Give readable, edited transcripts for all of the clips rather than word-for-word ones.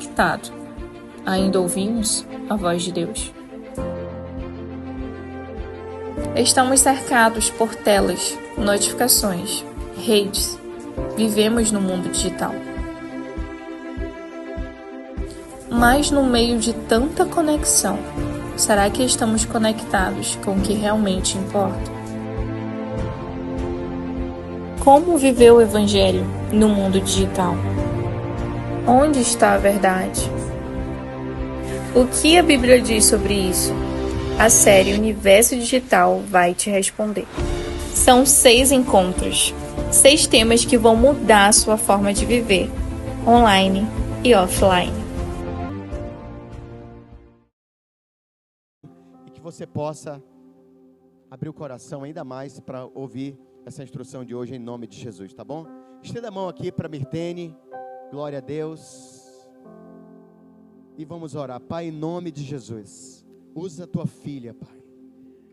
conectado. Ainda ouvimos a voz de Deus. Estamos cercados por telas, notificações, redes. Vivemos no mundo digital. Mas no meio de tanta conexão, será que estamos conectados com o que realmente importa? Como viver o Evangelho no mundo digital? Onde está a verdade? O que a Bíblia diz sobre isso? A série Universo Digital vai te responder. São 6 encontros, 6 temas que vão mudar a sua forma de viver, online e offline. E que você possa abrir o coração ainda mais para ouvir essa instrução de hoje em nome de Jesus, tá bom? Estenda a mão aqui para Mirtene, glória a Deus. E vamos orar. Pai, em nome de Jesus, usa a tua filha, Pai,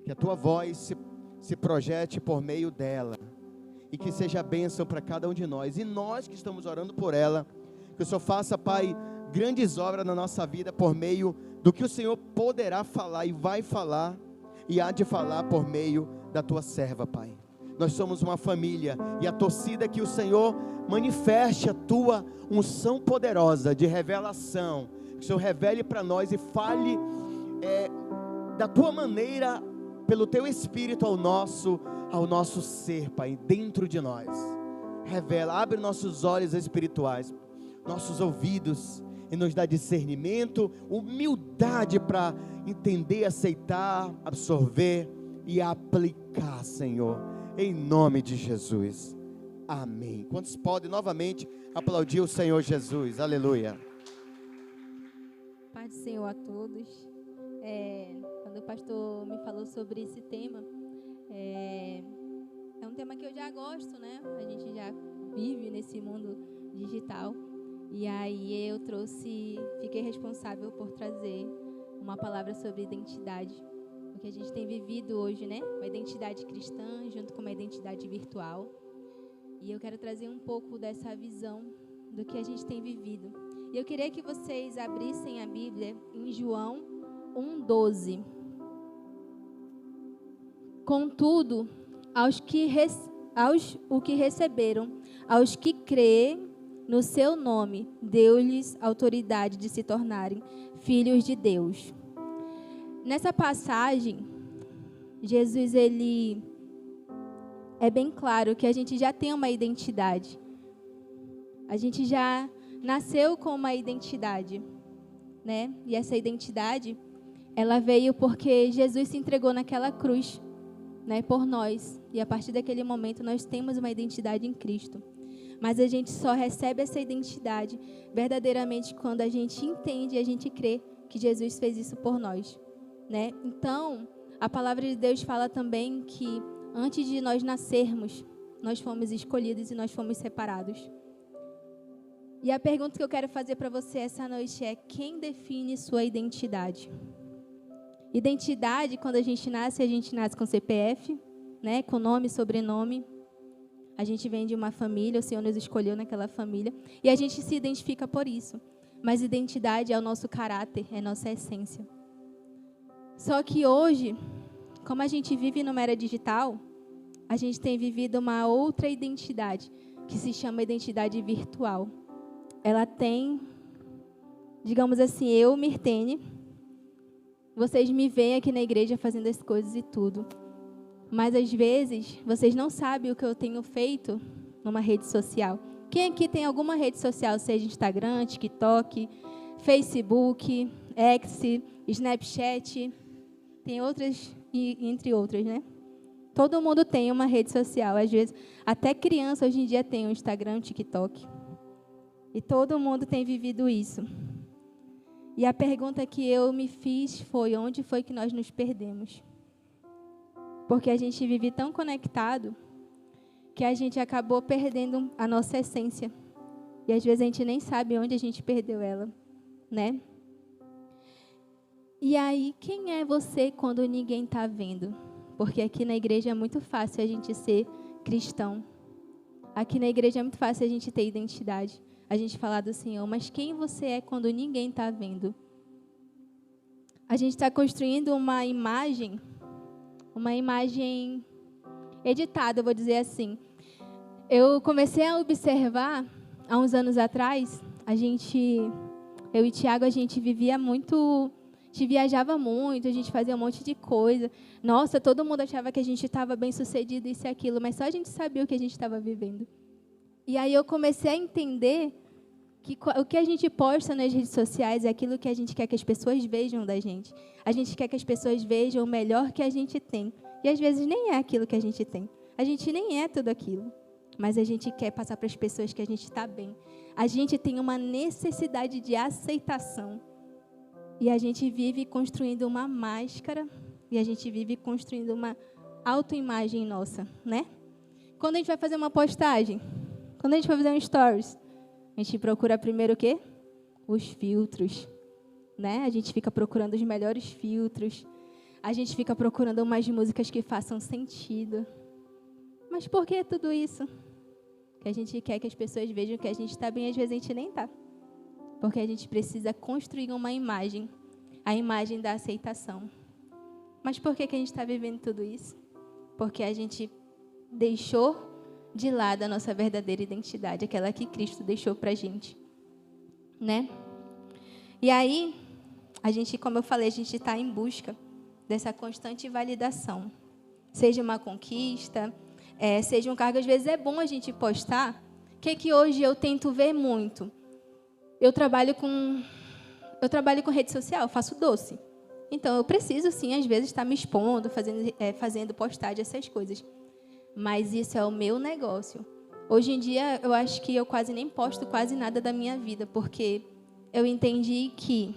que a tua voz se projete por meio dela, e que seja bênção para cada um de nós, e nós que estamos orando por ela, que o Senhor faça, Pai, grandes obras na nossa vida, por meio do que o Senhor poderá falar, e vai falar, e há de falar por meio da tua serva, Pai. Nós somos uma família, e a torcida é que o Senhor manifeste a tua unção poderosa de revelação, que o Senhor revele para nós e fale da tua maneira, pelo teu Espírito ao nosso ser, Pai, dentro de nós. Revela, abre nossos olhos espirituais, nossos ouvidos, e nos dá discernimento, humildade para entender, aceitar, absorver e aplicar, Senhor, em nome de Jesus. Amém. Quantos podem novamente aplaudir o Senhor Jesus? Aleluia. Paz do Senhor a todos. Quando o pastor me falou sobre esse tema, é um tema que eu já gosto, né? A gente já vive nesse mundo digital. E aí eu fiquei responsável por trazer uma palavra sobre identidade. O que a gente tem vivido hoje, né? Uma identidade cristã junto com uma identidade virtual. E eu quero trazer um pouco dessa visão do que a gente tem vivido. E eu queria que vocês abrissem a Bíblia em João 1,12. Contudo, aos que receberam, aos que creem no seu nome, deu-lhes autoridade de se tornarem filhos de Deus. Nessa passagem, Jesus, ele é bem claro que a gente já tem uma identidade. A gente já nasceu com uma identidade, né? E essa identidade, ela veio porque Jesus se entregou naquela cruz, né, por nós. E a partir daquele momento nós temos uma identidade em Cristo. Mas a gente só recebe essa identidade verdadeiramente quando a gente entende e a gente crê que Jesus fez isso por nós, né? Então, a palavra de Deus fala também que antes de nós nascermos, nós fomos escolhidos e nós fomos separados. E a pergunta que eu quero fazer para você essa noite é: quem define sua identidade? Identidade, quando a gente nasce com CPF, né, com nome e sobrenome. A gente vem de uma família, o Senhor nos escolheu naquela família, e a gente se identifica por isso. Mas identidade é o nosso caráter, é a nossa essência. Só que hoje, como a gente vive numa era digital, a gente tem vivido uma outra identidade, que se chama identidade virtual. Ela tem, digamos assim, eu, Mirtene, vocês me veem aqui na igreja fazendo as coisas e tudo. Mas às vezes, vocês não sabem o que eu tenho feito numa rede social. Quem aqui tem alguma rede social, seja Instagram, TikTok, Facebook, X, Snapchat, tem outras, entre outras, né? Todo mundo tem uma rede social. Às vezes, até criança hoje em dia tem um Instagram, um TikTok. E todo mundo tem vivido isso. E a pergunta que eu me fiz foi: onde foi que nós nos perdemos? Porque a gente vive tão conectado que a gente acabou perdendo a nossa essência. E às vezes a gente nem sabe onde a gente perdeu ela, né? E aí, quem é você quando ninguém está vendo? Porque aqui na igreja é muito fácil a gente ser cristão. Aqui na igreja é muito fácil a gente ter identidade. a gente falar do Senhor, mas quem você é quando ninguém está vendo? A gente está construindo uma imagem editada, eu vou dizer assim. Eu comecei a observar, há uns anos atrás, eu e Tiago, a gente vivia muito, a gente viajava muito, a gente fazia um monte de coisa. Nossa, todo mundo achava que a gente estava bem sucedido, isso e aquilo, mas só a gente sabia o que a gente estava vivendo. E aí eu comecei a entender que o que a gente posta nas redes sociais é aquilo que a gente quer que as pessoas vejam da gente. A gente quer que as pessoas vejam o melhor que a gente tem. E às vezes nem é aquilo que a gente tem. A gente nem é tudo aquilo. Mas a gente quer passar para as pessoas que a gente está bem. A gente tem uma necessidade de aceitação. E a gente vive construindo uma máscara. E a gente vive construindo uma autoimagem nossa, né? Quando a gente vai fazer uma postagem, quando a gente vai fazer um stories, a gente procura primeiro o quê? Os filtros, né? A gente fica procurando os melhores filtros. A gente fica procurando umas músicas que façam sentido. Mas por que tudo isso? Que a gente quer que as pessoas vejam que a gente está bem, às vezes a gente nem está. Porque a gente precisa construir uma imagem, a imagem da aceitação. Mas por que a gente está vivendo tudo isso? Porque a gente deixou de lado a nossa verdadeira identidade, aquela que Cristo deixou para a gente, né? E aí, a gente, como eu falei, a gente está em busca dessa constante validação. Seja uma conquista, seja um cargo. Às vezes é bom a gente postar. O que hoje eu tento ver muito? Eu trabalho com rede social, eu faço doce. Então, eu preciso, sim, às vezes, estar me expondo, fazendo postagem, essas coisas. Mas isso é o meu negócio. Hoje em dia, eu acho que eu quase nem posto quase nada da minha vida, porque eu entendi que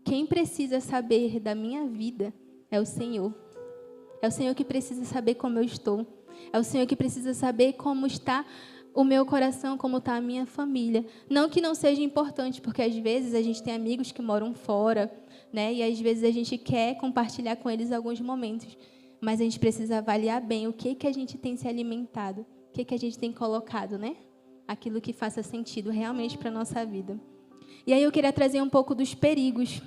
quem precisa saber da minha vida é o Senhor. É o Senhor que precisa saber como eu estou. É o Senhor que precisa saber como está o meu coração, como está a minha família. Não que não seja importante, porque às vezes a gente tem amigos que moram fora, né? E às vezes a gente quer compartilhar com eles alguns momentos. Mas a gente precisa avaliar bem o que a gente tem se alimentado, o que a gente tem colocado, né? Aquilo que faça sentido realmente para a nossa vida. E aí eu queria trazer um pouco dos perigos,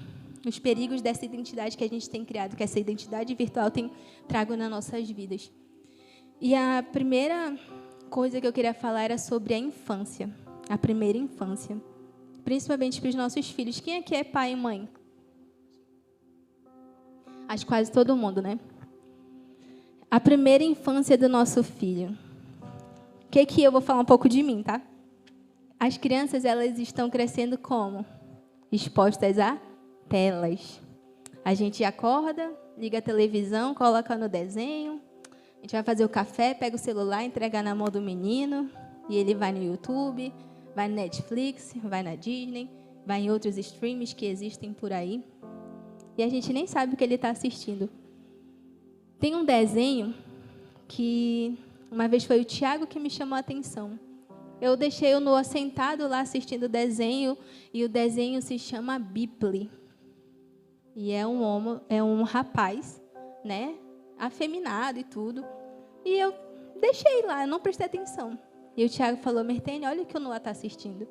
os perigos dessa identidade que a gente tem criado, que essa identidade virtual tem trago nas nossas vidas. E a primeira coisa que eu queria falar era sobre a infância, a primeira infância, principalmente para os nossos filhos. Quem aqui é pai e mãe? Acho que quase todo mundo, né? A primeira infância do nosso filho. O que eu vou falar um pouco de mim, tá? As crianças, elas estão crescendo como? Expostas a telas. A gente acorda, liga a televisão, coloca no desenho. A gente vai fazer o café, pega o celular, entrega na mão do menino. E ele vai no YouTube, vai no Netflix, vai na Disney, vai em outros streams que existem por aí. E a gente nem sabe o que ele está assistindo. Tem um desenho que uma vez foi o Tiago que me chamou a atenção. Eu deixei o Noah sentado lá assistindo o desenho, e o desenho se chama Bípli. E é um rapaz, né, afeminado e tudo. E eu deixei lá, eu não prestei atenção. E o Tiago falou: Mirtene, olha o que o Noah está assistindo.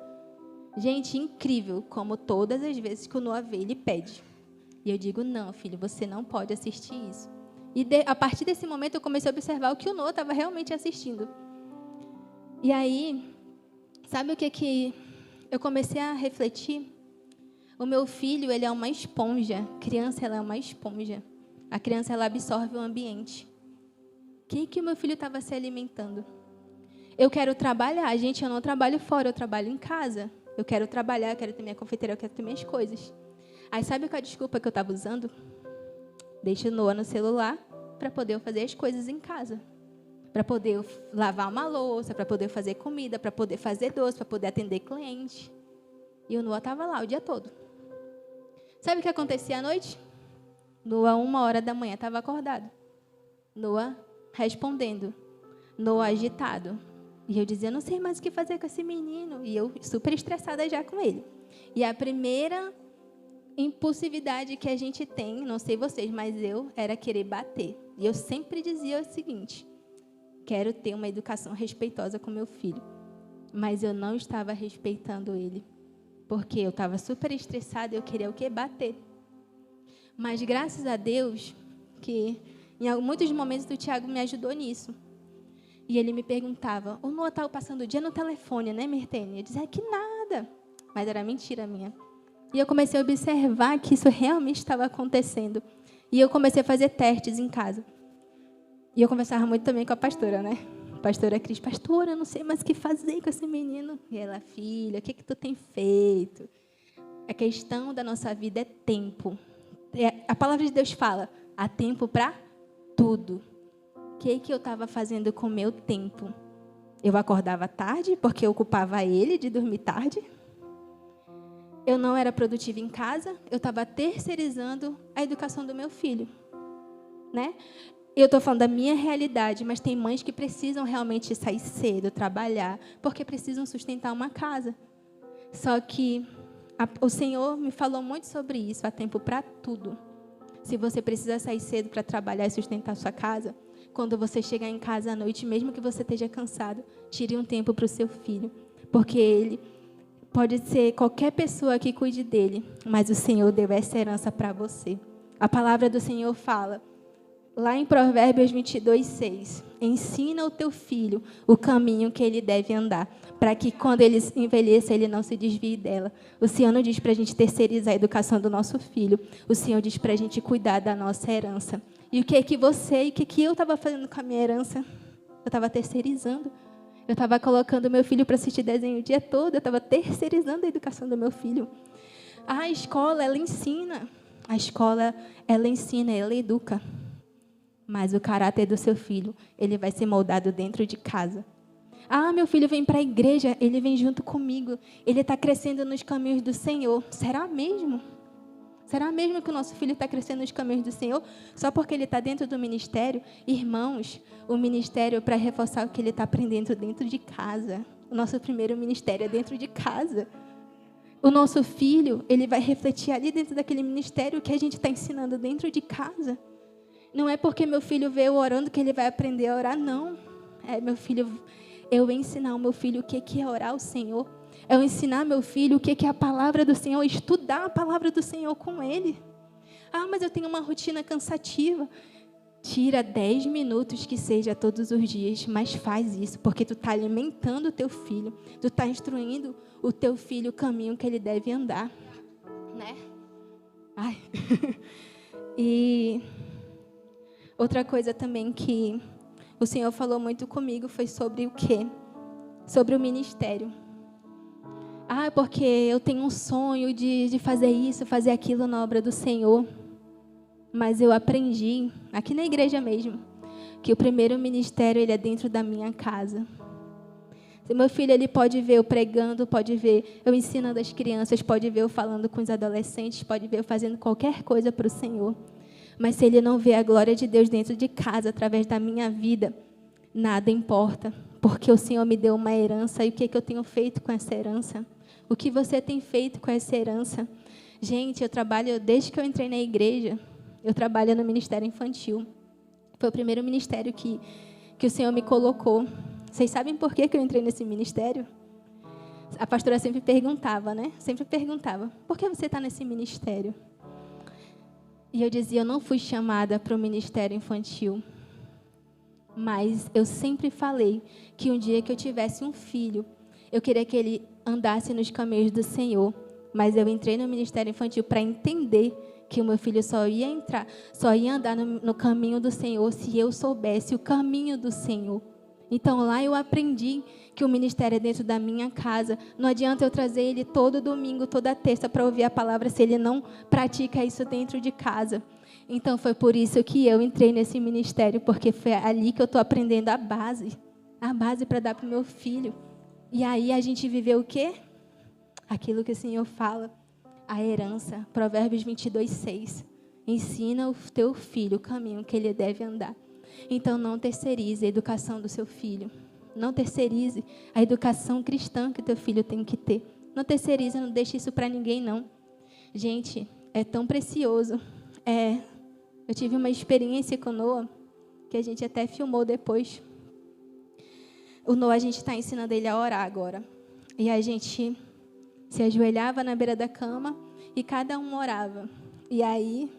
Gente, incrível, como todas as vezes que o Noah vê, ele pede. E eu digo: não, filho, você não pode assistir isso. E a partir desse momento eu comecei a observar o que o Noah estava realmente assistindo. E aí, sabe o que eu comecei a refletir? O meu filho, ele é uma esponja. A criança, ela é uma esponja. A criança, ela absorve o ambiente. O que o meu filho estava se alimentando? Eu quero trabalhar. Gente, eu não trabalho fora, eu trabalho em casa. Eu quero trabalhar, eu quero ter minha confeiteira, eu quero ter minhas coisas. Aí, sabe qual a desculpa que eu estava usando? Deixa o Noah no celular para poder fazer as coisas em casa. Para poder lavar uma louça, para poder fazer comida, para poder fazer doce, para poder atender cliente. E o Noah estava lá o dia todo. Sabe o que acontecia à noite? Noah, 1h da manhã, estava acordado. Noah respondendo. Noah agitado. E eu dizia: não sei mais o que fazer com esse menino. E eu super estressada já com ele. E a primeira impulsividade que a gente tem, não sei vocês, mas eu, era querer bater. E eu sempre dizia o seguinte: quero ter uma educação respeitosa com meu filho. mas eu não estava respeitando ele, porque eu estava super estressada e eu queria o quê? Bater. Mas graças a Deus que em muitos momentos o Tiago me ajudou nisso. E ele me perguntava, o Noah estava passando o dia no telefone, né, Mirtene? Eu dizia que nada, mas era mentira minha. E eu comecei a observar que isso realmente estava acontecendo. E eu comecei a fazer testes em casa. E eu conversava muito também com a pastora, né? Pastora Cris, pastora, eu não sei mais o que fazer com esse menino. E ela, filha, o que tu tem feito? A questão da nossa vida é tempo. A palavra de Deus fala, há tempo para tudo. O que eu estava fazendo com o meu tempo? Eu acordava tarde, porque eu ocupava ele de dormir tarde. Eu não era produtiva em casa, eu estava terceirizando a educação do meu filho, né? Eu estou falando da minha realidade, mas tem mães que precisam realmente sair cedo, trabalhar, porque precisam sustentar uma casa. Só que o Senhor me falou muito sobre isso, há tempo para tudo. Se você precisa sair cedo para trabalhar e sustentar a sua casa, quando você chegar em casa à noite, mesmo que você esteja cansado, tire um tempo para o seu filho, porque ele pode ser qualquer pessoa que cuide dele, mas o Senhor deu essa herança para você. A palavra do Senhor fala, lá em Provérbios 22:6, ensina o teu filho o caminho que ele deve andar, para que quando ele envelheça, ele não se desvie dela. O Senhor não diz para a gente terceirizar a educação do nosso filho, o Senhor diz para a gente cuidar da nossa herança. E o que você e o que eu estava fazendo com a minha herança? Eu estava terceirizando. Eu estava colocando meu filho para assistir desenho o dia todo, eu estava terceirizando a educação do meu filho. A escola, ela ensina. A escola, ela ensina, ela educa. Mas o caráter do seu filho, ele vai ser moldado dentro de casa. Ah, meu filho vem para a igreja, ele vem junto comigo. Ele está crescendo nos caminhos do Senhor. Será mesmo? Será mesmo que o nosso filho está crescendo nos caminhos do Senhor só porque ele está dentro do ministério? Irmãos, o ministério é para reforçar o que ele está aprendendo dentro de casa. O nosso primeiro ministério é dentro de casa. O nosso filho, ele vai refletir ali dentro daquele ministério que a gente está ensinando dentro de casa. Não é porque meu filho veio orando que ele vai aprender a orar, não. Meu filho, eu ensinar o meu filho o que é orar ao Senhor. Eu ensinar meu filho o que é a palavra do Senhor, estudar a palavra do Senhor com ele. Ah, mas eu tenho uma rotina cansativa. Tira 10 minutos que seja todos os dias, mas faz isso, porque tu está alimentando o teu filho, tu está instruindo o teu filho o caminho que ele deve andar, né? Ai. E outra coisa também que o Senhor falou muito comigo foi sobre o quê? Sobre o ministério. Ah, porque eu tenho um sonho de fazer isso, fazer aquilo na obra do Senhor. Mas eu aprendi, aqui na igreja mesmo, que o primeiro ministério ele é dentro da minha casa. Se meu filho ele pode ver eu pregando, pode ver eu ensinando as crianças, pode ver eu falando com os adolescentes, pode ver eu fazendo qualquer coisa para o Senhor. Mas se ele não vê a glória de Deus dentro de casa, através da minha vida, nada importa. Porque o Senhor me deu uma herança e o que eu tenho feito com essa herança? O que você tem feito com essa herança? Gente, eu trabalho, desde que eu entrei na igreja, eu trabalho no Ministério Infantil. Foi o primeiro ministério que o Senhor me colocou. Vocês sabem por que eu entrei nesse ministério? A pastora sempre perguntava, né? Sempre perguntava, por que você está nesse ministério? E eu dizia, eu não fui chamada para o Ministério Infantil. Mas eu sempre falei que um dia que eu tivesse um filho, eu queria que ele andasse nos caminhos do Senhor. Mas eu entrei no Ministério Infantil para entender que o meu filho só ia andar no caminho do Senhor se eu soubesse o caminho do Senhor. Então lá eu aprendi que o ministério é dentro da minha casa. Não adianta eu trazer ele todo domingo, toda terça para ouvir a palavra se ele não pratica isso dentro de casa. Então foi por isso que eu entrei nesse ministério, porque foi ali que eu estou aprendendo a base para dar para o meu filho. E aí a gente viveu o quê? Aquilo que o Senhor fala. A herança, Provérbios 22:6. Ensina o teu filho o caminho que ele deve andar. Então, não terceirize a educação do seu filho. Não terceirize a educação cristã que o teu filho tem que ter. Não terceirize, não deixe isso para ninguém, não. Gente, é tão precioso. Eu tive uma experiência com Noah, que a gente até filmou depois. O Noah, a gente está ensinando ele a orar agora. E a gente se ajoelhava na beira da cama e cada um orava. E aí,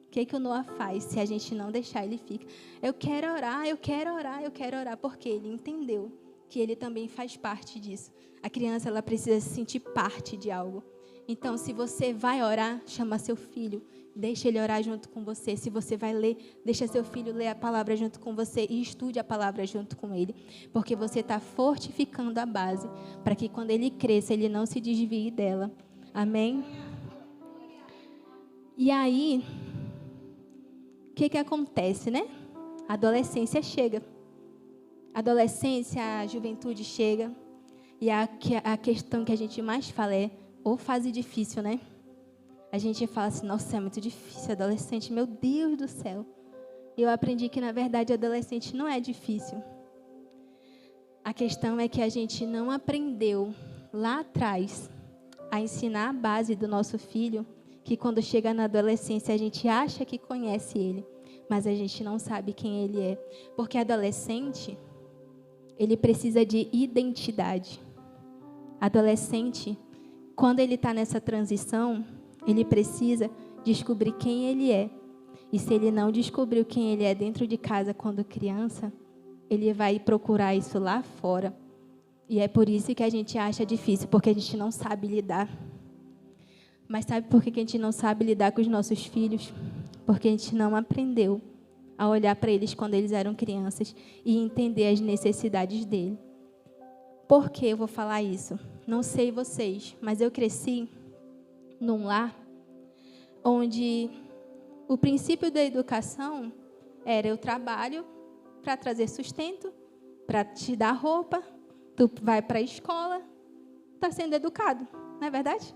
o que o Noah faz? Se a gente não deixar, ele fica: eu quero orar, eu quero orar, eu quero orar. Porque ele entendeu que ele também faz parte disso. A criança, ela precisa se sentir parte de algo. Então, se você vai orar, chama seu filho, deixa ele orar junto com você. Se você vai ler, deixa seu filho ler a palavra junto com você e estude a palavra junto com ele. Porque você está fortificando a base para que quando ele cresça, ele não se desvie dela. Amém? E aí, o que acontece, né? A adolescência chega. A adolescência, a juventude chega. E a questão que a gente mais fala é: ou fase difícil, né? A gente fala assim: nossa, é muito difícil, adolescente, meu Deus do céu. Eu aprendi que, na verdade, adolescente não é difícil. A questão é que a gente não aprendeu lá atrás a ensinar a base do nosso filho, que quando chega na adolescência a gente acha que conhece ele, mas a gente não sabe quem ele é. Porque adolescente, ele precisa de identidade. Adolescente, quando ele está nessa transição, ele precisa descobrir quem ele é. E se ele não descobriu quem ele é dentro de casa quando criança, ele vai procurar isso lá fora. E é por isso que a gente acha difícil, porque a gente não sabe lidar. Mas sabe por que a gente não sabe lidar com os nossos filhos? Porque a gente não aprendeu a olhar para eles quando eles eram crianças e entender as necessidades dele. Por que eu vou falar isso? Não sei vocês, mas eu cresci num lar onde o princípio da educação era: eu trabalho para trazer sustento, para te dar roupa, tu vai para a escola, está sendo educado, não é verdade?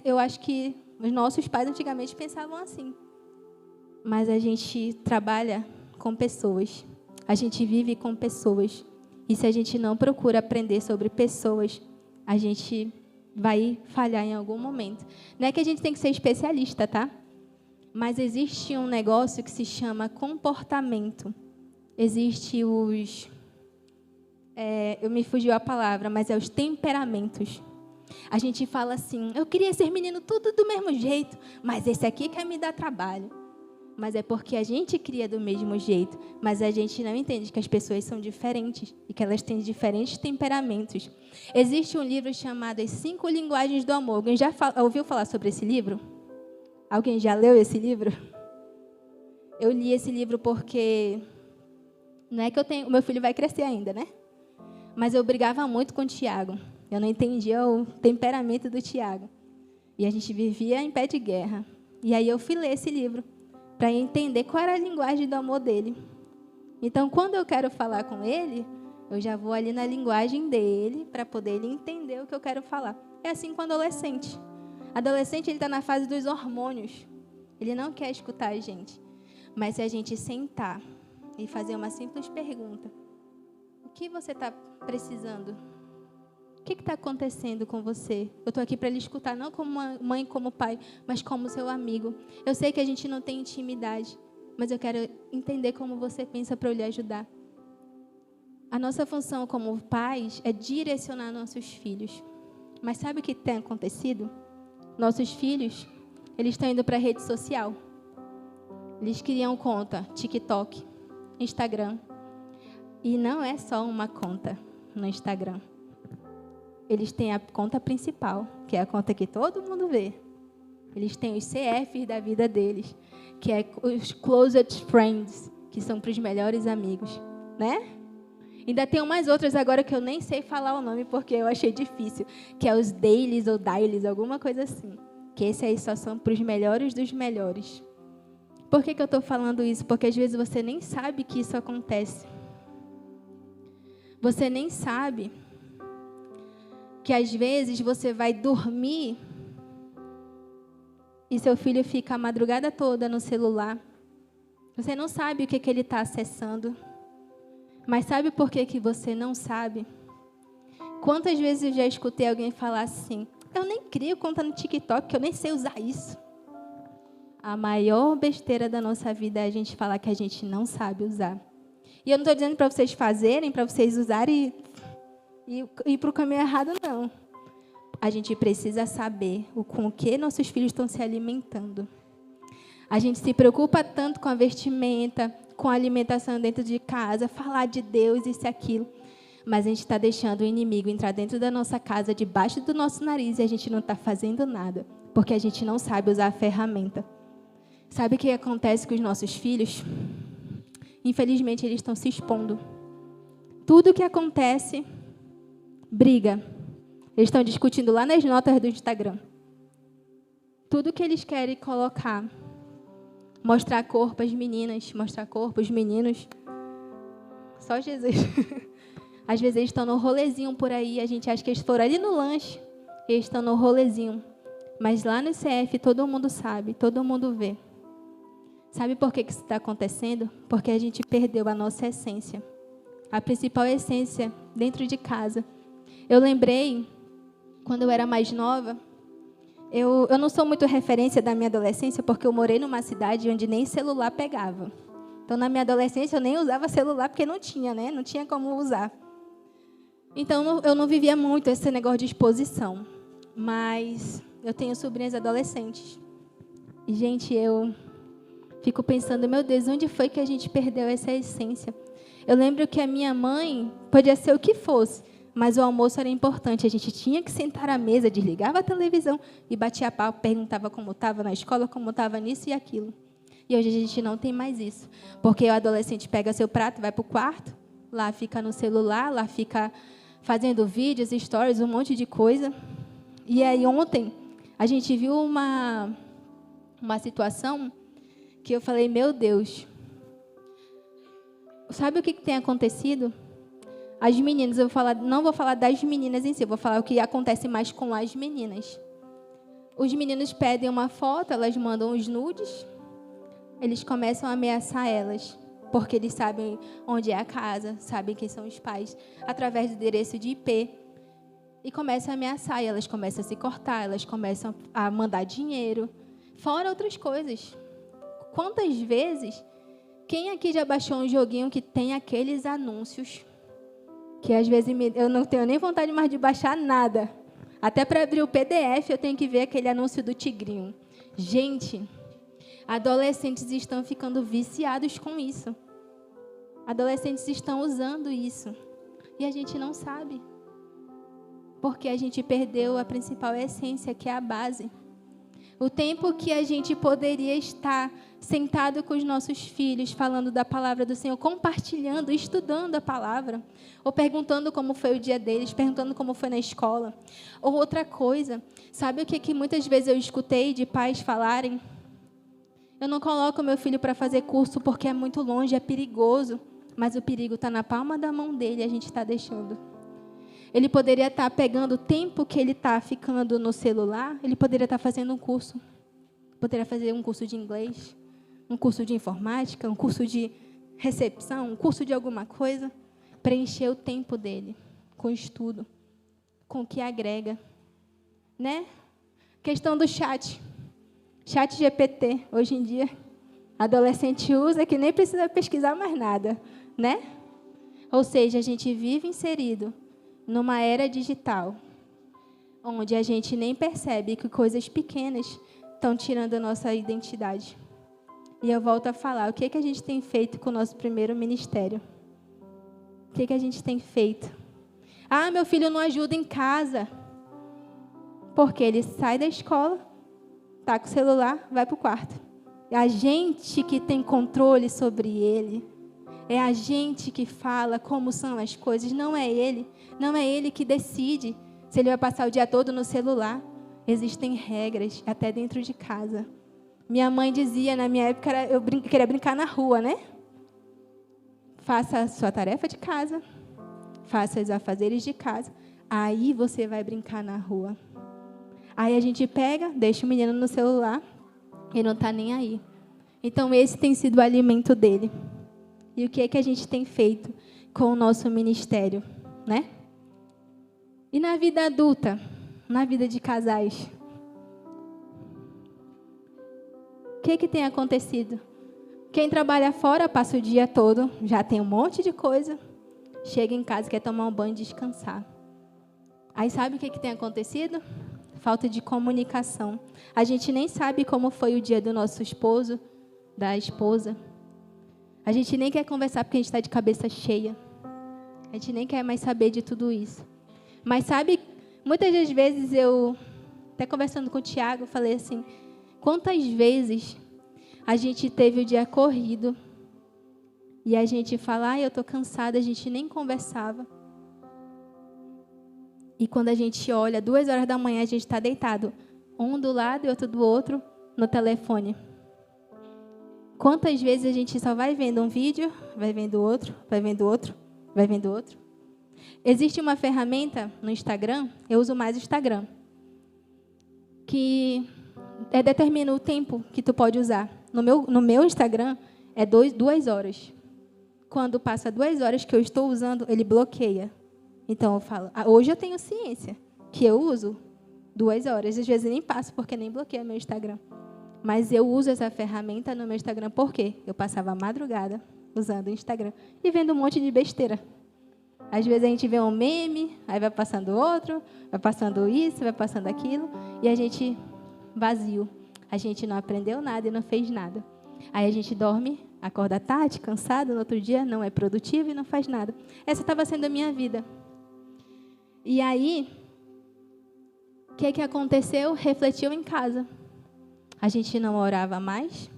Eu acho que os nossos pais antigamente pensavam assim. Mas a gente trabalha com pessoas, a gente vive com pessoas. E se a gente não procura aprender sobre pessoas, a gente vai falhar em algum momento. Não é que a gente tem que ser especialista, tá? Mas existe um negócio que se chama comportamento. Existe os... eu me fugiu a palavra, mas é os temperamentos. A gente fala assim: eu queria ser menino tudo do mesmo jeito, mas esse aqui quer me dar trabalho. Mas é porque a gente cria do mesmo jeito, mas a gente não entende que as pessoas são diferentes e que elas têm diferentes temperamentos. Existe um livro chamado As 5 Linguagens do Amor. Alguém já ouviu falar sobre esse livro? Alguém já leu esse livro? Eu li esse livro porque... não é que o meu filho vai crescer ainda, né? Mas eu brigava muito com o Tiago. Eu não entendia o temperamento do Tiago. E a gente vivia em pé de guerra. E aí eu fui ler esse livro para entender qual era a linguagem do amor dele. Então, quando eu quero falar com ele, eu já vou ali na linguagem dele para poder ele entender o que eu quero falar. É assim com o adolescente. Adolescente, ele está na fase dos hormônios. Ele não quer escutar a gente. Mas se a gente sentar e fazer uma simples pergunta: o que você está precisando? O que está acontecendo com você? Eu estou aqui para lhe escutar, não como mãe, como pai, mas como seu amigo. Eu sei que a gente não tem intimidade, mas eu quero entender como você pensa para eu lhe ajudar. A nossa função como pais é direcionar nossos filhos. Mas sabe o que tem acontecido? Nossos filhos, eles estão indo para a rede social. Eles criam conta, TikTok, Instagram. E não é só uma conta no Instagram. Eles têm a conta principal, que é a conta que todo mundo vê. Eles têm os CFs da vida deles, que é os closest friends, que são para os melhores amigos, né? Ainda tem umas outras agora que eu nem sei falar o nome porque eu achei difícil, que é os dailies ou dailies, alguma coisa assim. Que esse aí só são para os melhores dos melhores. Por que eu estou falando isso? Porque às vezes você nem sabe que isso acontece. Você nem sabe que às vezes você vai dormir e seu filho fica a madrugada toda no celular. Você não sabe o que ele está acessando. Mas sabe por que você não sabe? Quantas vezes eu já escutei alguém falar assim: eu nem crio conta no TikTok, que eu nem sei usar isso. A maior besteira da nossa vida é a gente falar que a gente não sabe usar. E eu não estou dizendo para vocês fazerem, para vocês usarem e ir para o caminho errado, não. A gente precisa saber com o que nossos filhos estão se alimentando. A gente se preocupa tanto com a vestimenta, com a alimentação dentro de casa, falar de Deus, isso e aquilo. Mas a gente está deixando o inimigo entrar dentro da nossa casa, debaixo do nosso nariz, e a gente não está fazendo nada, porque a gente não sabe usar a ferramenta. Sabe o que acontece com os nossos filhos? Infelizmente, eles estão se expondo. Tudo que acontece, briga. Eles estão discutindo lá nas notas do Instagram. Tudo que eles querem colocar. Mostrar corpo às meninas, mostrar corpo aos meninos. Só Jesus. Às vezes eles estão no rolezinho por aí, a gente acha que eles foram ali no lanche, eles estão no rolezinho. Mas lá no CF todo mundo sabe, todo mundo vê. Sabe por que isso está acontecendo? Porque a gente perdeu a nossa essência. A principal essência dentro de casa. Eu lembrei, quando eu era mais nova, eu não sou muito referência da minha adolescência, porque eu morei numa cidade onde nem celular pegava. Então, na minha adolescência, eu nem usava celular, porque não tinha, né? Não tinha como usar. Então, eu não vivia muito esse negócio de exposição. Mas eu tenho sobrinhas adolescentes. E, gente, eu fico pensando, meu Deus, onde foi que a gente perdeu essa essência? Eu lembro que a minha mãe podia ser o que fosse, mas o almoço era importante. A gente tinha que sentar à mesa, desligava a televisão e batia papo, perguntava como estava na escola, como estava nisso e aquilo. E hoje a gente não tem mais isso. Porque o adolescente pega seu prato, vai para o quarto, lá fica no celular, lá fica fazendo vídeos, stories, um monte de coisa. E aí ontem a gente viu uma situação que eu falei, meu Deus, sabe o que tem acontecido? As meninas, não vou falar das meninas em si, eu vou falar o que acontece mais com as meninas. Os meninos pedem uma foto, elas mandam os nudes, eles começam a ameaçar elas, porque eles sabem onde é a casa, sabem quem são os pais, através do endereço de IP, e começam a ameaçar, e elas começam a se cortar, elas começam a mandar dinheiro, fora outras coisas. Quantas vezes, quem aqui já baixou um joguinho que tem aqueles anúncios que às vezes eu não tenho nem vontade mais de baixar nada. Até para abrir o PDF eu tenho que ver aquele anúncio do tigrinho. Gente, adolescentes estão ficando viciados com isso. Adolescentes estão usando isso. E a gente não sabe. Porque a gente perdeu a principal essência, que é a base. O tempo que a gente poderia estar sentado com os nossos filhos, falando da palavra do Senhor, compartilhando, estudando a palavra, ou perguntando como foi o dia deles, perguntando como foi na escola. Ou outra coisa, sabe o que muitas vezes eu escutei de pais falarem? Eu não coloco meu filho para fazer curso porque é muito longe, é perigoso, mas o perigo está na palma da mão dele e a gente está deixando. Ele poderia estar pegando o tempo que ele está ficando no celular, ele poderia estar fazendo um curso. Poderia fazer um curso de inglês, um curso de informática, um curso de recepção, um curso de alguma coisa, preencher o tempo dele com estudo, com o que agrega. Né? Questão do chat. Chat GPT, hoje em dia, adolescente usa que nem precisa pesquisar mais nada. Né? Ou seja, a gente vive inserido numa era digital, onde a gente nem percebe que coisas pequenas estão tirando a nossa identidade. E eu volto a falar, o que a gente tem feito com o nosso primeiro ministério? O que a gente tem feito? Ah, meu filho não ajuda em casa. Porque ele sai da escola, está com o celular, vai para o quarto. É a gente que tem controle sobre ele. É a gente que fala como são as coisas, não é ele. Não é ele que decide se ele vai passar o dia todo no celular. Existem regras, até dentro de casa. Minha mãe dizia, na minha época, eu queria brincar na rua, né? Faça a sua tarefa de casa, faça os afazeres de casa, aí você vai brincar na rua. Aí a gente pega, deixa o menino no celular e não está nem aí. Então, esse tem sido o alimento dele. E o que a gente tem feito com o nosso ministério, né? E na vida adulta, na vida de casais, o que tem acontecido? Quem trabalha fora passa o dia todo, já tem um monte de coisa. Chega em casa, quer tomar um banho e descansar. Aí sabe o que tem acontecido? Falta de comunicação. A gente nem sabe como foi o dia do nosso esposo, da esposa. A gente nem quer conversar porque a gente está de cabeça cheia. A gente nem quer mais saber de tudo isso. Mas sabe, muitas das vezes eu, até conversando com o Tiago, falei assim, quantas vezes a gente teve o dia corrido e a gente fala, eu estou cansada, a gente nem conversava. E quando a gente olha, 2 horas da manhã, a gente está deitado, um do lado e outro do outro, no telefone. Quantas vezes a gente só vai vendo um vídeo, vai vendo outro, vai vendo outro, vai vendo outro. Existe uma ferramenta no Instagram, eu uso mais o Instagram, que determina o tempo que tu pode usar. No meu Instagram, é 2 horas. Quando passa 2 horas que eu estou usando, ele bloqueia. Então, eu falo, hoje eu tenho ciência que eu uso 2 horas. Às vezes nem passo, porque nem bloqueia meu Instagram. Mas eu uso essa ferramenta no meu Instagram, por quê? Eu passava a madrugada usando o Instagram e vendo um monte de besteira. Às vezes a gente vê um meme, aí vai passando outro, vai passando isso, vai passando aquilo, e a gente vazio. A gente não aprendeu nada e não fez nada. Aí a gente dorme, acorda tarde, cansado, no outro dia não é produtivo e não faz nada. Essa estava sendo a minha vida. E aí, o que aconteceu? Refletiu em casa. A gente não orava mais,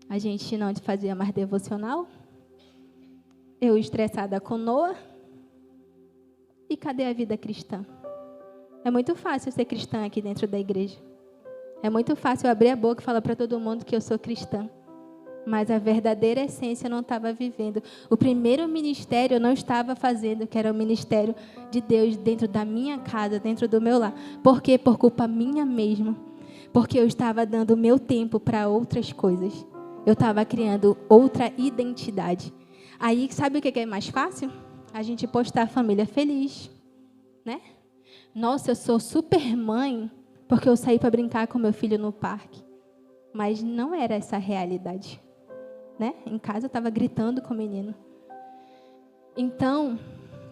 a gente não fazia mais devocional. Eu estressada com Noah. E cadê a vida cristã? É muito fácil ser cristã aqui dentro da igreja. É muito fácil eu abrir a boca e falar para todo mundo que eu sou cristã. Mas a verdadeira essência eu não estava vivendo. O primeiro ministério eu não estava fazendo, que era o ministério de Deus dentro da minha casa, dentro do meu lar. Por quê? Por culpa minha mesma. Porque eu estava dando o meu tempo para outras coisas. Eu estava criando outra identidade. Aí, sabe o que é mais fácil? A gente postar a família feliz, né? Nossa, eu sou super mãe porque eu saí para brincar com meu filho no parque. Mas não era essa a realidade, né? Em casa eu estava gritando com o menino. Então,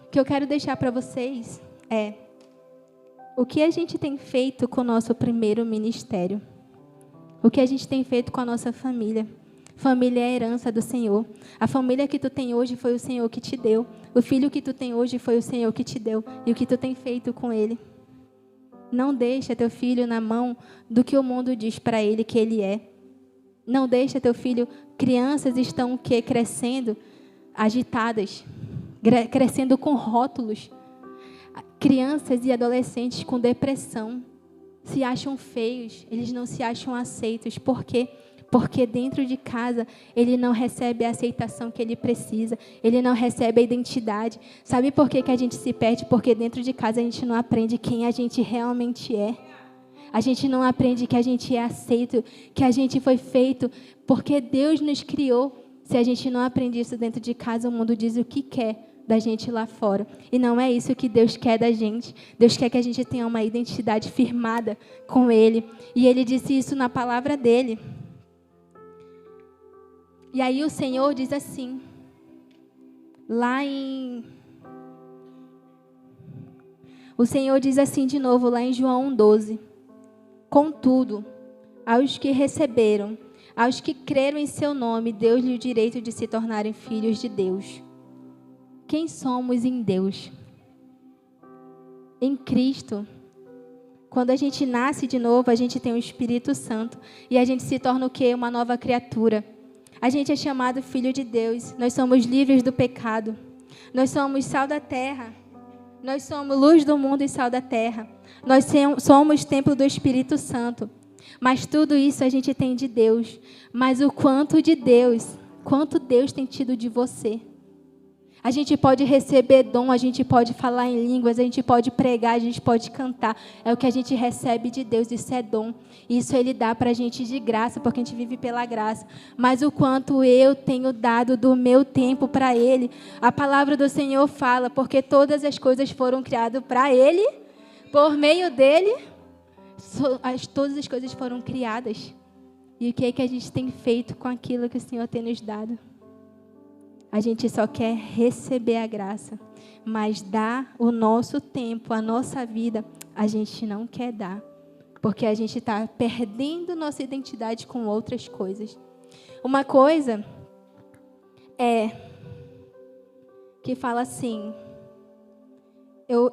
o que eu quero deixar para vocês é o que a gente tem feito com o nosso primeiro ministério. O que a gente tem feito com a nossa família. Família é a herança do Senhor. A família que tu tem hoje foi o Senhor que te deu. O filho que tu tem hoje foi o Senhor que te deu. E o que tu tem feito com ele. Não deixa teu filho na mão do que o mundo diz para ele que ele é. Não deixa teu filho... Crianças estão o quê? Crescendo agitadas. Crescendo com rótulos. Crianças e adolescentes com depressão. Se acham feios. Eles não se acham aceitos. Por quê? Porque dentro de casa, ele não recebe a aceitação que ele precisa. Ele não recebe a identidade. Sabe por que a gente se perde? Porque dentro de casa a gente não aprende quem a gente realmente é. A gente não aprende que a gente é aceito, que a gente foi feito porque Deus nos criou. Se a gente não aprende isso dentro de casa, o mundo diz o que quer da gente lá fora. E não é isso que Deus quer da gente. Deus quer que a gente tenha uma identidade firmada com Ele. E Ele disse isso na palavra dEle. E aí o Senhor diz assim, o Senhor diz assim de novo, lá em João 1,12. Contudo, aos que receberam, aos que creram em seu nome, deu-lhe o direito de se tornarem filhos de Deus. Quem somos em Deus? Em Cristo. Quando a gente nasce de novo, a gente tem o Espírito Santo. E a gente se torna o quê? Uma nova criatura. A gente é chamado filho de Deus. Nós somos livres do pecado. Nós somos sal da terra. Nós somos luz do mundo e sal da terra. Nós somos templo do Espírito Santo. Mas tudo isso a gente tem de Deus. Mas o quanto Deus tem tido de você. A gente pode receber dom, a gente pode falar em línguas, a gente pode pregar, a gente pode cantar. É o que a gente recebe de Deus, isso é dom. Isso Ele dá para a gente de graça, porque a gente vive pela graça. Mas o quanto eu tenho dado do meu tempo para Ele. A palavra do Senhor fala, porque todas as coisas foram criadas para Ele, por meio dEle, todas as coisas foram criadas. E o que é que a gente tem feito com aquilo que o Senhor tem nos dado? A gente só quer receber a graça, mas dar o nosso tempo, a nossa vida, a gente não quer dar. Porque a gente está perdendo nossa identidade com outras coisas. Uma coisa é que fala assim, eu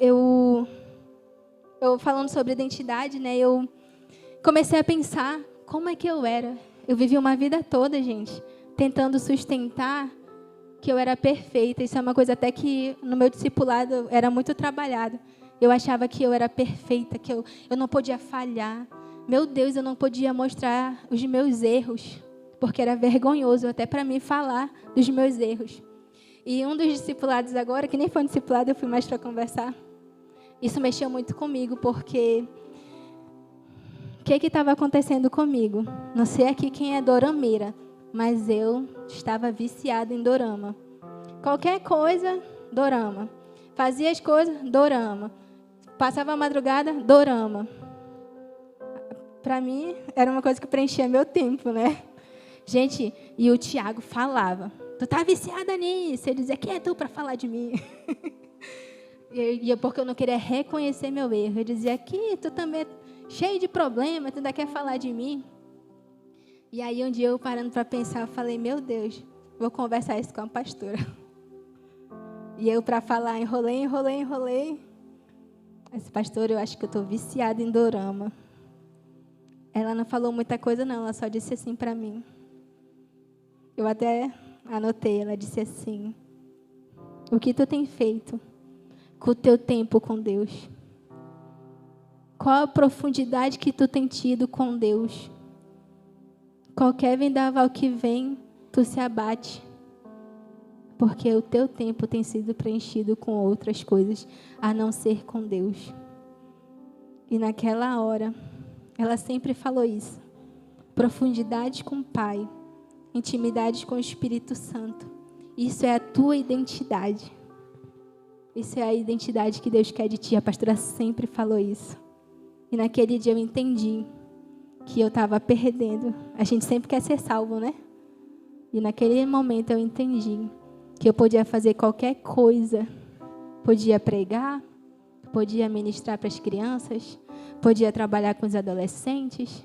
falando sobre identidade, né? Eu comecei a pensar como é que eu era. Eu vivi uma vida toda, gente, tentando sustentar que eu era perfeita. Isso é uma coisa até que no meu discipulado era muito trabalhado. Eu achava que eu era perfeita, que eu não podia falhar. Meu Deus, eu não podia mostrar os meus erros, porque era vergonhoso até para mim falar dos meus erros. E um dos discipulados agora, que nem foi um discipulado, eu fui mais para conversar. Isso mexeu muito comigo, porque o que estava acontecendo comigo? Não sei aqui quem é dorameira, mas eu estava viciada em dorama. Qualquer coisa, dorama. Fazia as coisas, dorama. Passava a madrugada, dorama. Para mim, era uma coisa que preenchia meu tempo, né? Gente, e o Tiago falava, tu tá viciada nisso. Ele dizia, quem é tu para falar de mim? Porque eu não queria reconhecer meu erro. Eu dizia, aqui, tu também é cheio de problema, tu ainda quer falar de mim? E aí, um dia, eu parando para pensar, eu falei, meu Deus, vou conversar isso com a pastora. E eu, para falar, enrolei. Esse pastor, eu acho que eu estou viciada em dorama. Ela não falou muita coisa, não. Ela só disse assim para mim. Eu até anotei. Ela disse assim, o que tu tem feito com o teu tempo com Deus? Qual a profundidade que tu tem tido com Deus? Qualquer vendaval que vem, tu se abate. Porque o teu tempo tem sido preenchido com outras coisas, a não ser com Deus. E naquela hora, ela sempre falou isso. Profundidade com o Pai, intimidade com o Espírito Santo. Isso é a tua identidade. Isso é a identidade que Deus quer de ti. A pastora sempre falou isso. E naquele dia eu entendi que eu estava perdendo. A gente sempre quer ser salvo, né? E naquele momento eu entendi que eu podia fazer qualquer coisa. Podia pregar, podia ministrar para as crianças, podia trabalhar com os adolescentes.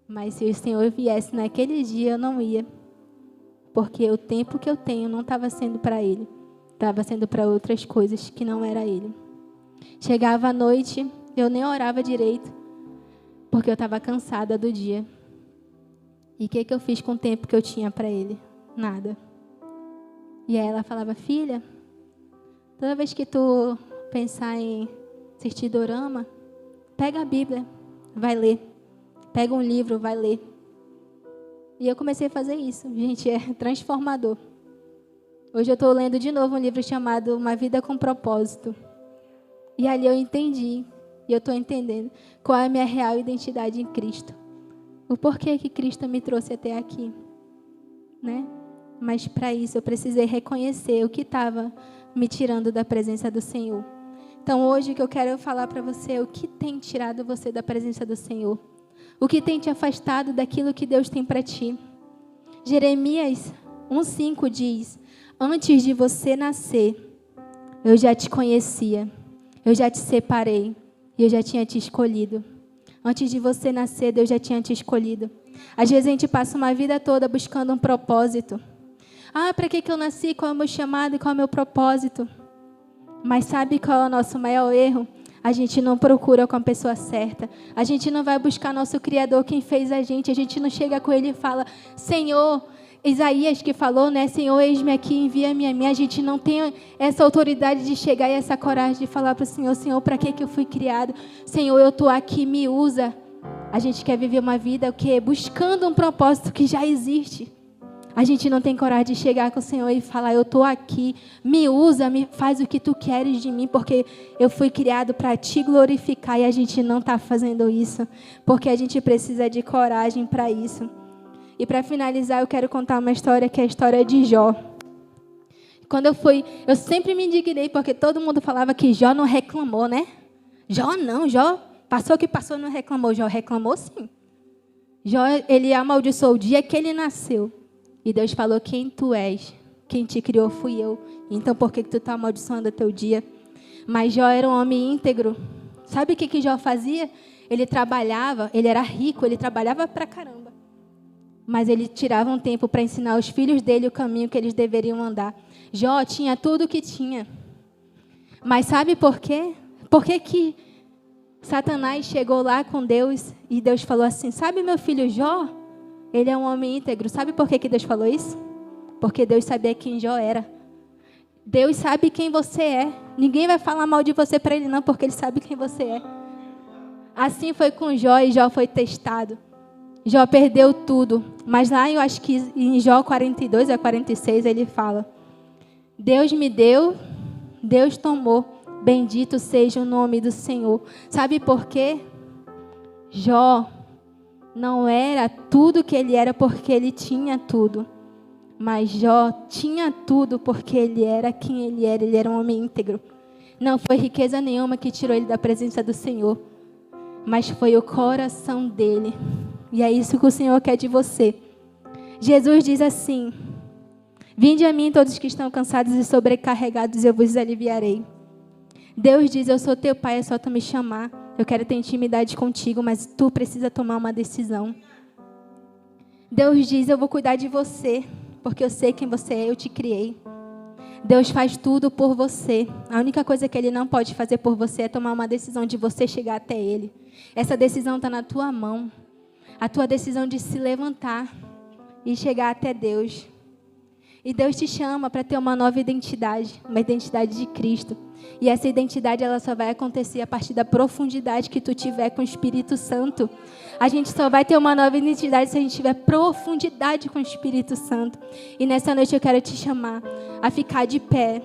Mas se o Senhor viesse naquele dia, eu não ia. Porque o tempo que eu tenho não estava sendo para Ele. Estava sendo para outras coisas que não era Ele. Chegava à noite, eu nem orava direito, porque eu estava cansada do dia. E o que eu fiz com o tempo que eu tinha para Ele? Nada. E aí ela falava, filha, toda vez que tu pensar em assistir dorama, pega a Bíblia, vai ler. Pega um livro, vai ler. E eu comecei a fazer isso. Gente, é transformador. Hoje eu estou lendo de novo um livro chamado Uma Vida com Propósito. E ali eu entendi, e eu estou entendendo, qual é a minha real identidade em Cristo. O porquê que Cristo me trouxe até aqui. Né? Mas para isso eu precisei reconhecer o que estava me tirando da presença do Senhor. Então hoje o que eu quero falar para você é o que tem tirado você da presença do Senhor. O que tem te afastado daquilo que Deus tem para ti. Jeremias 1,5 diz, antes de você nascer, eu já te conhecia, eu já te separei e eu já tinha te escolhido. Antes de você nascer, Deus já tinha te escolhido. Às vezes a gente passa uma vida toda buscando um propósito. Ah, para que eu nasci? Qual é o meu chamado e qual é o meu propósito? Mas sabe qual é o nosso maior erro? A gente não procura com a pessoa certa. A gente não vai buscar nosso Criador, quem fez a gente não chega com Ele e fala, Senhor, Isaías que falou, né? Senhor, eis-me aqui, envia-me a mim. A gente não tem essa autoridade de chegar e essa coragem de falar para o Senhor, Senhor, para que eu fui criado? Senhor, eu estou aqui, me usa. A gente quer viver uma vida o quê? Buscando um propósito que já existe. A gente não tem coragem de chegar com o Senhor e falar, eu estou aqui, me usa, me faz o que tu queres de mim, porque eu fui criado para te glorificar e a gente não está fazendo isso, porque a gente precisa de coragem para isso. E para finalizar, eu quero contar uma história que é a história de Jó. Quando eu sempre me indignei, porque todo mundo falava que Jó não reclamou, né? Jó não, Jó passou o que passou, não reclamou. Jó reclamou sim. Jó, ele amaldiçoou o dia que ele nasceu. E Deus falou, quem tu és? Quem te criou fui eu. Então por que tu está amaldiçoando o teu dia? Mas Jó era um homem íntegro. Sabe o que Jó fazia? Ele trabalhava, ele era rico, ele trabalhava pra caramba. Mas ele tirava um tempo para ensinar os filhos dele o caminho que eles deveriam andar. Jó tinha tudo o que tinha. Mas sabe por quê? Por que Satanás chegou lá com Deus e Deus falou assim, sabe meu filho Jó? Ele é um homem íntegro. Sabe por que Deus falou isso? Porque Deus sabia quem Jó era. Deus sabe quem você é. Ninguém vai falar mal de você para ele não, porque ele sabe quem você é. Assim foi com Jó e Jó foi testado. Jó perdeu tudo. Mas lá eu acho que em Jó 42 a 46 ele fala, Deus me deu, Deus tomou. Bendito seja o nome do Senhor. Sabe por quê? Jó não era tudo que ele era porque ele tinha tudo. Mas Jó tinha tudo porque ele era quem ele era um homem íntegro. Não foi riqueza nenhuma que tirou ele da presença do Senhor, mas foi o coração dele. E é isso que o Senhor quer de você. Jesus diz assim, vinde a mim todos que estão cansados e sobrecarregados, eu vos aliviarei. Deus diz, eu sou teu pai, é só tu me chamar. Eu quero ter intimidade contigo, mas tu precisa tomar uma decisão. Deus diz, eu vou cuidar de você, porque eu sei quem você é, eu te criei. Deus faz tudo por você. A única coisa que Ele não pode fazer por você é tomar uma decisão de você chegar até Ele. Essa decisão está na tua mão. A tua decisão de se levantar e chegar até Deus. E Deus te chama para ter uma nova identidade, uma identidade de Cristo. E essa identidade ela só vai acontecer a partir da profundidade que tu tiver com o Espírito Santo. A gente só vai ter uma nova identidade se a gente tiver profundidade com o Espírito Santo. E nessa noite eu quero te chamar a ficar de pé.